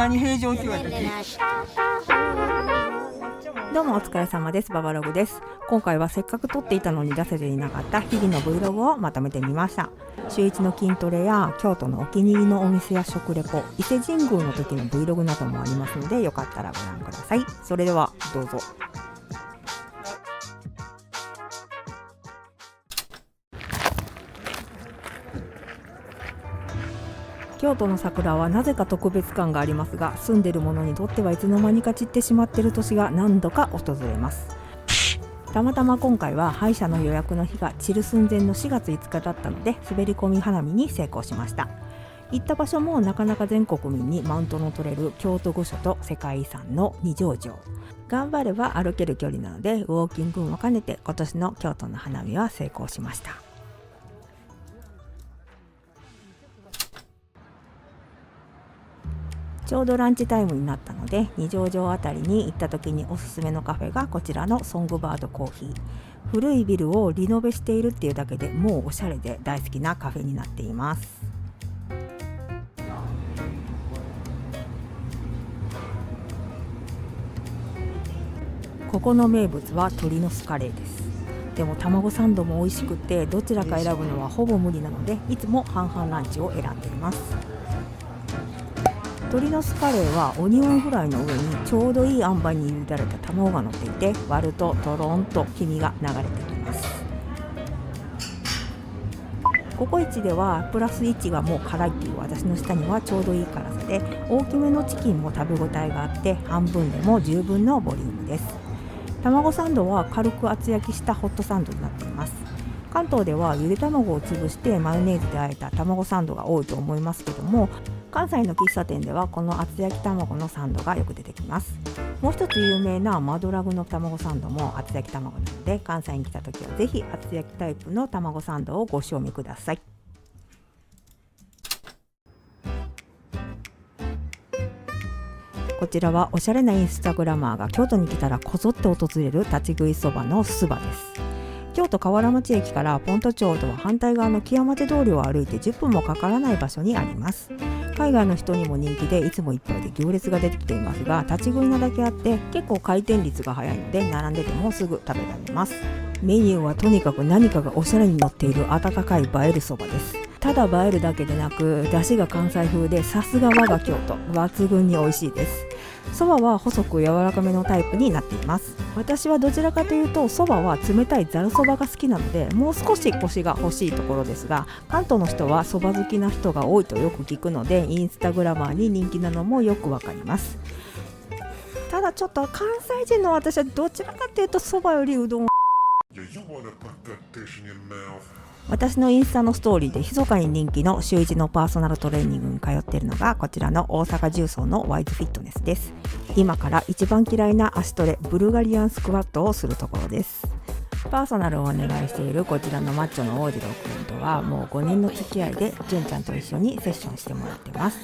何平常級やったっけ。どうもお疲れ様です。ババログです。今回はせっかく撮っていたのに出せていなかった日々の Vlog をまとめてみました。週一の筋トレや京都のお気に入りのお店や食レポ、伊勢神宮の時の Vlog などもありますので、よかったらご覧ください。それではどうぞ。京都の桜はなぜか特別感がありますが、住んでる者にとってはいつの間にか散ってしまっている年が何度か訪れます。たまたま今回は歯医者の予約の日が散る寸前の4月5日だったので、滑り込み花見に成功しました。行った場所もなかなか全国民にマウントの取れる京都御所と世界遺産の二条城。頑張れば歩ける距離なので、ウォーキングも兼ねて今年の京都の花見は成功しました。ちょうどランチタイムになったので、二条城あたりに行った時におすすめのカフェがこちらのソングバードコーヒー。古いビルをリノベしているっていうだけでもうおしゃれで大好きなカフェになっています。ここの名物は鶏のスカレーです。でも卵サンドも美味しくて、どちらか選ぶのはほぼ無理なので、いつも半々ランチを選んでいます。鶏のスカレーはオニオンフライの上にちょうどいい塩梅に茹でられた卵が乗っていて、割るととろんと黄身が流れてきます。ココイチではプラス1がもう辛いっていう私の舌にはちょうどいい辛さで、大きめのチキンも食べ応えがあって半分でも十分のボリュームです。卵サンドは軽く厚焼きしたホットサンドになっています。関東ではゆで卵を潰してマヨネーズで和えた卵サンドが多いと思いますけども、関西の喫茶店ではこの厚焼き卵のサンドがよく出てきます。もう一つ有名なマドラグの卵サンドも厚焼き卵なので、関西に来た時はぜひ厚焼きタイプの卵サンドをご賞味ください。こちらはおしゃれなインスタグラマーが京都に来たらこぞって訪れる立ち食いそばのすばです。京都河原町駅からポント町とは反対側の木屋町通りを歩いて10分もかからない場所にあります。海外の人にも人気で、いつもいっぱいで行列が出てきていますが、立ち食いなだけあって結構回転率が早いので、並んでてもすぐ食べられます。メニューはとにかく何かがおしゃれに乗っている温かい映えるそばです。ただ映えるだけでなく、出汁が関西風でさすが我が京都、抜群に美味しいです。そばは細く柔らかめのタイプになっています。私はどちらかというとそばは冷たいざるそばが好きなので、もう少しコシが欲しいところですが、関東の人はそば好きな人が多いとよく聞くので、インスタグラマーに人気なのもよくわかります。ただちょっと関西人の私はどちらかというとそばよりうどん。私のインスタのストーリーで密かに人気の週1のパーソナルトレーニングに通っているのがこちらの大阪重曹のワイズフィットネスです。今から一番嫌いな足トレブルガリアンスクワットをするところです。パーソナルをお願いしているこちらのマッチョの王次郎くんとはもう5年の付き合いで、純ちゃんと一緒にセッションしてもらってます。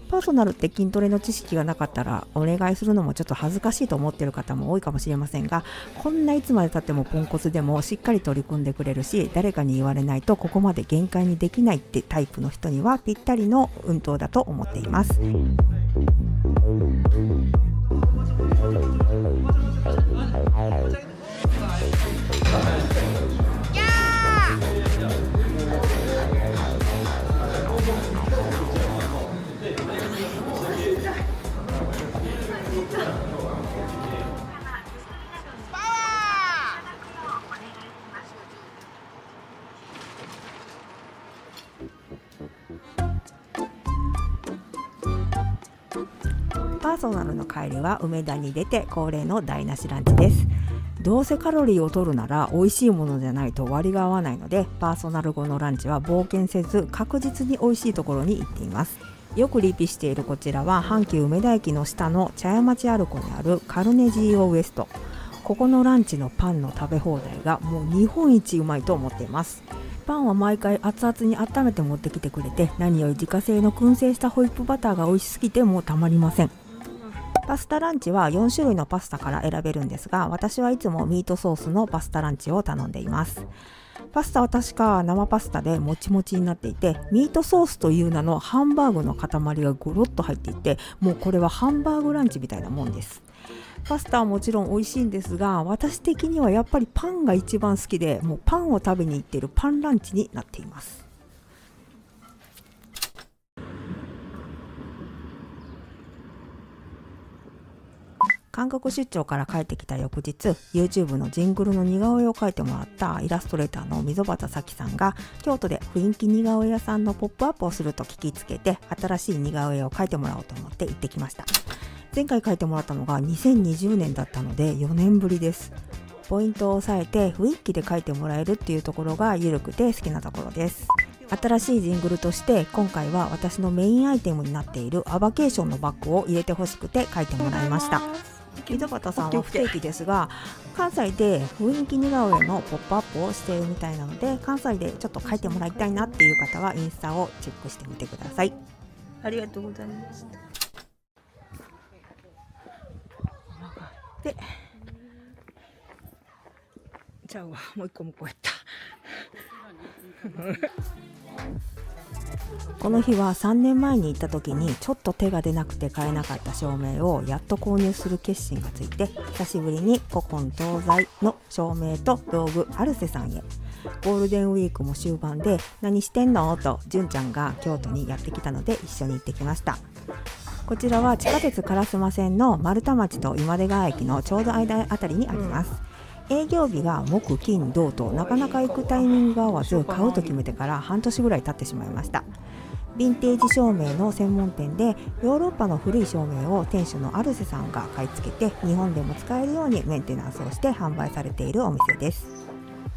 パーソナルって筋トレの知識がなかったらお願いするのもちょっと恥ずかしいと思っている方も多いかもしれませんが、こんないつまで経ってもポンコツでもしっかり取り組んでくれるし、誰かに言われないとここまで限界にできないってタイプの人にはぴったりの運動だと思っています。パーソナルの帰りは梅田に出て恒例の台無しランチです。どうせカロリーを取るなら美味しいものじゃないと割が合わないので、パーソナル後のランチは冒険せず確実に美味しいところに行っています。よくリピしているこちらは阪急梅田駅の下の茶屋町アルコにあるカルネジーオウエスト。ここのランチのパンの食べ放題がもう日本一うまいと思っています。パンは毎回熱々に温めて持ってきてくれて、何より自家製の燻製したホイップバターが美味しすぎてもうたまりません。パスタランチは4種類のパスタから選べるんですが、私はいつもミートソースのパスタランチを頼んでいます。パスタは確か生パスタでもちもちになっていて、ミートソースという名のハンバーグの塊がゴロッと入っていて、もうこれはハンバーグランチみたいなもんです。パスタはもちろん美味しいんですが、私的にはやっぱりパンが一番好きで、もうパンを食べに行っているパンランチになっています。韓国出張から帰ってきた翌日、 YouTube のジングルの似顔絵を描いてもらったイラストレーターの溝端咲さんが京都で雰囲気似顔絵屋さんのポップアップをすると聞きつけて、新しい似顔絵を描いてもらおうと思って行ってきました。前回描いてもらったのが2020年だったので4年ぶりです。ポイントを押さえて雰囲気で描いてもらえるっていうところが緩くて好きなところです。新しいジングルとして今回は私のメインアイテムになっているアバケーションのバッグを入れてほしくて描いてもらいました。溝端さんは不定期ですが、関西で雰囲気似顔絵のポップアップをしているみたいなので、関西でちょっと描いてもらいたいなっていう方はインスタをチェックしてみてください。ありがとうございます。で、じゃあもう一個向こうやった。この日は3年前に行った時にちょっと手が出なくて買えなかった照明をやっと購入する決心がついて、久しぶりに古今東西の照明と道具アルセさんへ。ゴールデンウィークも終盤で、何してんのと純ちゃんが京都にやってきたので一緒に行ってきました。こちらは地下鉄烏丸線の丸太町と今出川駅のちょうど間あたりにあります。営業日が木金土となかなか行くタイミングが合わず、買うと決めてから半年ぐらい経ってしまいました。ヴィンテージ照明の専門店で、ヨーロッパの古い照明を店主のアルセさんが買い付けて、日本でも使えるようにメンテナンスをして販売されているお店です。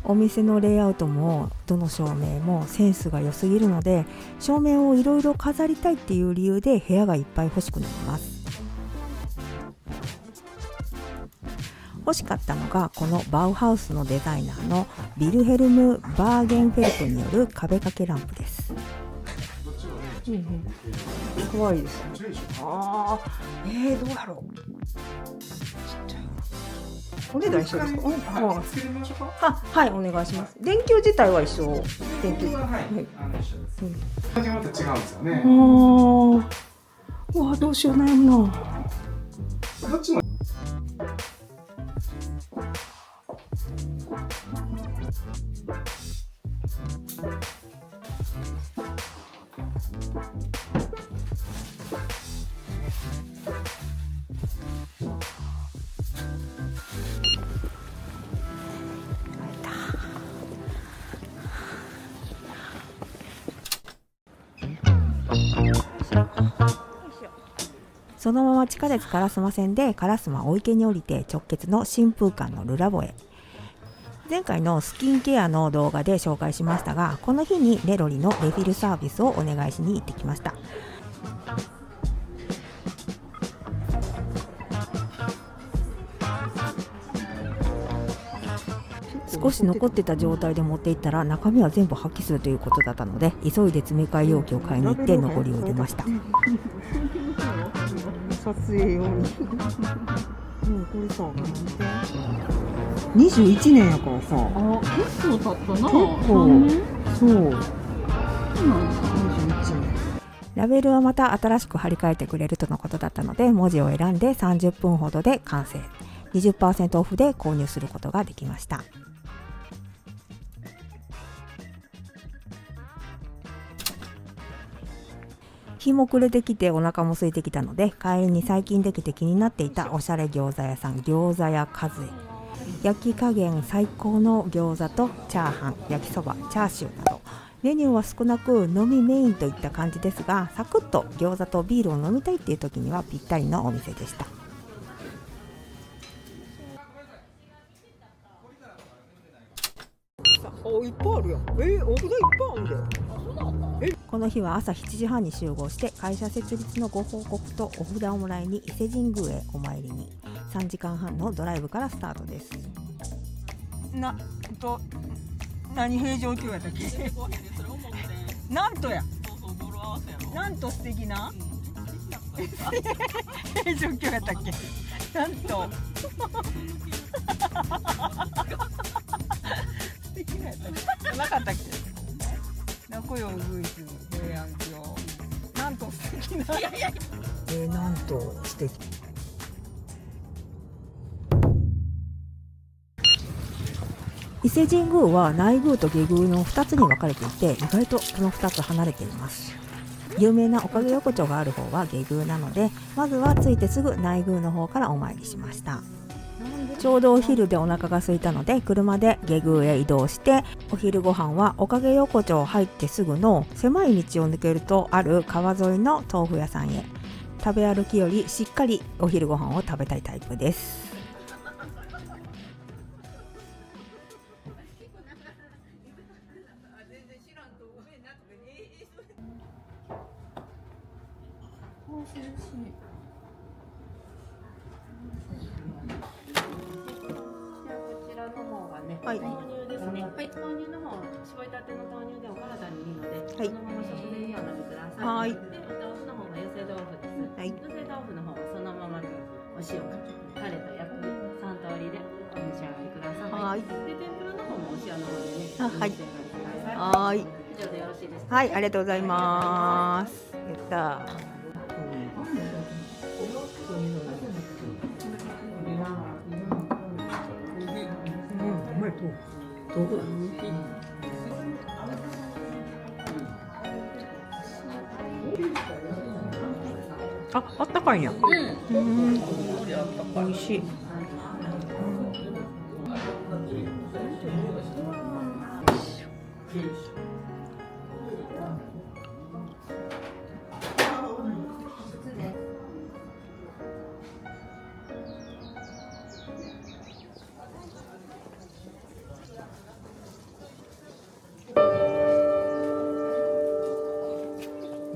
お店のレイアウトもどの照明もセンスが良すぎるので、照明をいろいろ飾りたいっていう理由で部屋がいっぱい欲しくなります。欲しかったのがこのバウハウスのデザイナーのビルヘルム・バーゲンフェルトによる壁掛けランプです。可愛いですね。ああ、どうやろう。ちっちゃい。お値段一緒ですか？つけてみましょうか。はい、お願いします。電球自体は一緒。電球は一緒です。味また違うんですよね。うわ、どうしよう悩むな。どっちも。そのまま地下鉄烏丸線で烏丸大池に降りて直結の新風館のルラボへ。前回のスキンケアの動画で紹介しましたが、この日にレロリのレフィルサービスをお願いしに行ってきました。少し残ってた状態で持っていったら中身は全部破棄するということだったので、急いで詰め替え容器を買いに行って残りを入れました。撮影用に。これさ、21年やからさ。あ、結構経ったな。結構。そう。21年。ラベルはまた新しく貼り替えてくれるとのことだったので、文字を選んで30分ほどで完成。20% オフで購入することができました。日も暮れてきてお腹も空いてきたので、帰りに最近できて気になっていたおしゃれ餃子屋さん、餃子屋和江。焼き加減最高の餃子とチャーハン、焼きそば、チャーシューなどメニューは少なく飲みメインといった感じですが、サクッと餃子とビールを飲みたいっていう時にはぴったりのお店でした。いっぱいあるやん。お札いっぱいあるで。この日は朝7時半に集合して、会社設立のご報告とお札をもらいに伊勢神宮へお参りに。3時間半のドライブからスタートです。何平常級やったっけ？なんとや。なんと素敵な。状況やったっけ。なんと。素敵なやったっけ。なかったっけ。仲良いグイス平安京。なんと素敵な。なんと素敵。伊勢神宮は内宮と下宮の2つに分かれていて、意外とこの2つ離れています。有名なおかげ横丁がある方は下宮なので、まずは着いてすぐ内宮の方からお参りしました。ちょうどお昼でお腹が空いたので、車で下宮へ移動して、お昼ご飯はおかげ横丁入ってすぐの狭い道を抜けるとある川沿いの豆腐屋さんへ。食べ歩きよりしっかりお昼ご飯を食べたいタイプです。はい、豆乳ですね。はい、豆乳の方、絞りたての豆乳でお体にいいので、はい、そのまま食前にお飲みください。はい。で、お豆腐の方が寄せ豆腐です。はい。寄せ豆腐の方はそのままでお塩かけて、タレと薬味3通りでお召し上がりください。はい。で、天ぷらの方もお塩の方でね、はい。お召し上がりください。はい。以上でよろしいですか。はい、ありがとうございます。やった。あったかいんや。美味しい。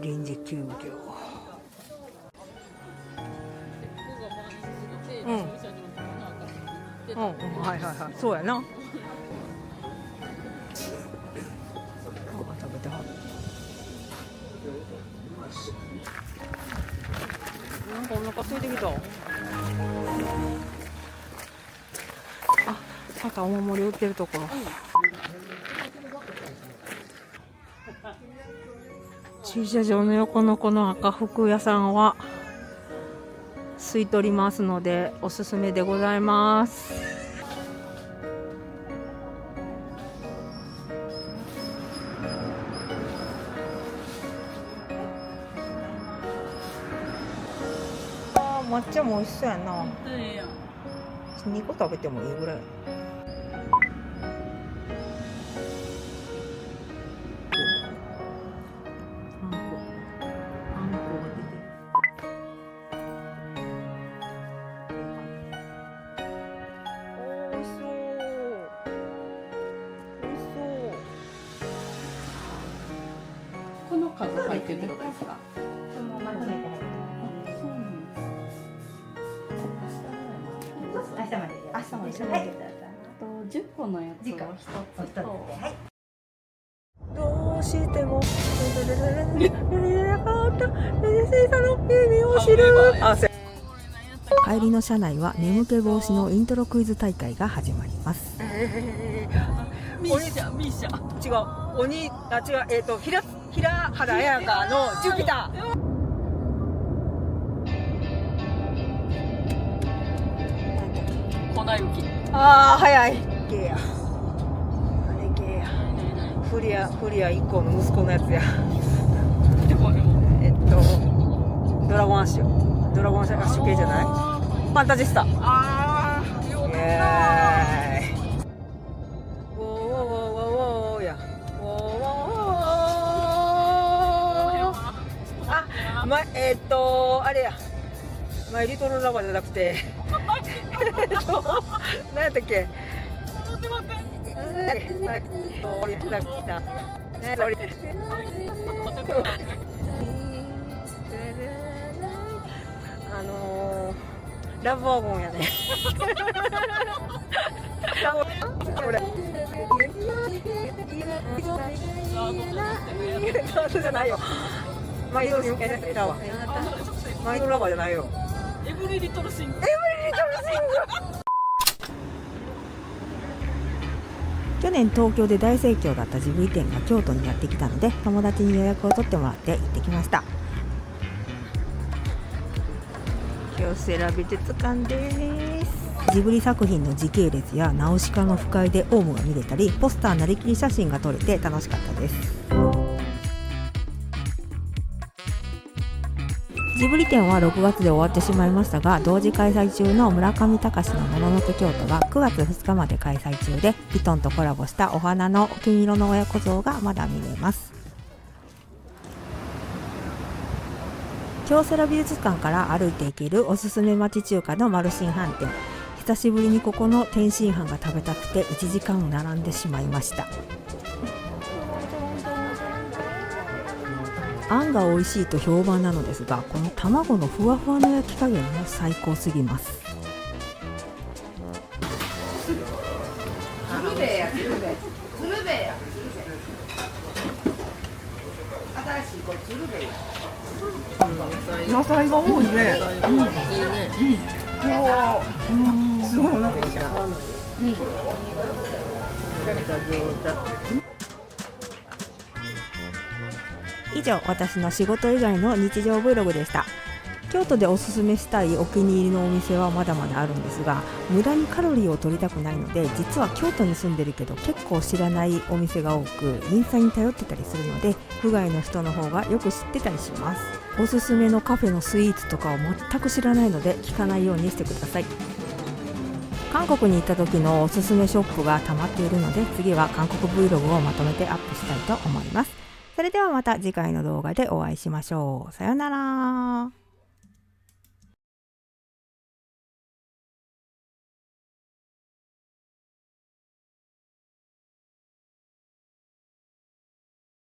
臨時休業。はいはいはい、そうやな。食べてはる。なんかお腹空いてきた。あ、またお守り売ってるところ。駐車場の横のこの赤福屋さんは吸い取りますのでおすすめでございます。抹茶も美味しそうやな。2個食べてもいいぐらい。この数入ってるってことですか。明日まで。明日まで。はい。10個のやつを1つと。どうしても帰りの車内は眠気防止のイントロクイズ大会が始まります。ミーシャ違う鬼あ違う平原綾香のジュピター。粉雪。ああ早い。ゲーや。あれゲーや。フリア1個の息子のやつや。ドラゴンアッシュ系じゃない？ファンタジスタ。ああ、よかった。ウォーウォーや。ウォー。あれや。前リトルラバーじゃなくて。何やったっけ？ラブワゴンやね。これ。そうじゃないよ。マイドに向けてちゃうわ。マイドラバーじゃないよ。エブリリトルシング。去年東京で大盛況だったジブリ展が京都にやってきたので、友達に予約を取ってもらって行ってきました。京セラ美術館です。ジブリ作品の時系列やナウシカの深海でオウムが見れたり、ポスターなりきり写真が撮れて楽しかったです。ジブリ展は6月で終わってしまいましたが、同時開催中の村上隆のもののけ京都が9月2日まで開催中で、ヴィトンとコラボしたお花の金色の親子像がまだ見れます。京セラ美術館から歩いて行けるおすすめ町中華のマルシン飯店。久しぶりにここの天津飯が食べたくて1時間並んでしまいました。あんが美味しいと評判なのですが、この卵のふわふわの焼き加減も最高すぎます。野菜が多いね。すごいお腹いっちゃう。以上、私の仕事以外の日常 Vlog でした。京都でおすすめしたいお気に入りのお店はまだまだあるんですが、無駄にカロリーを取りたくないので、実は京都に住んでるけど結構知らないお店が多く、インスタに頼ってたりするので、府外の人の方がよく知ってたりします。おすすめのカフェのスイーツとかを全く知らないので聞かないようにしてください。韓国に行った時のおすすめショップが溜まっているので、次は韓国 Vlog をまとめてアップしたいと思います。それではまた次回の動画でお会いしましょう。さよなら。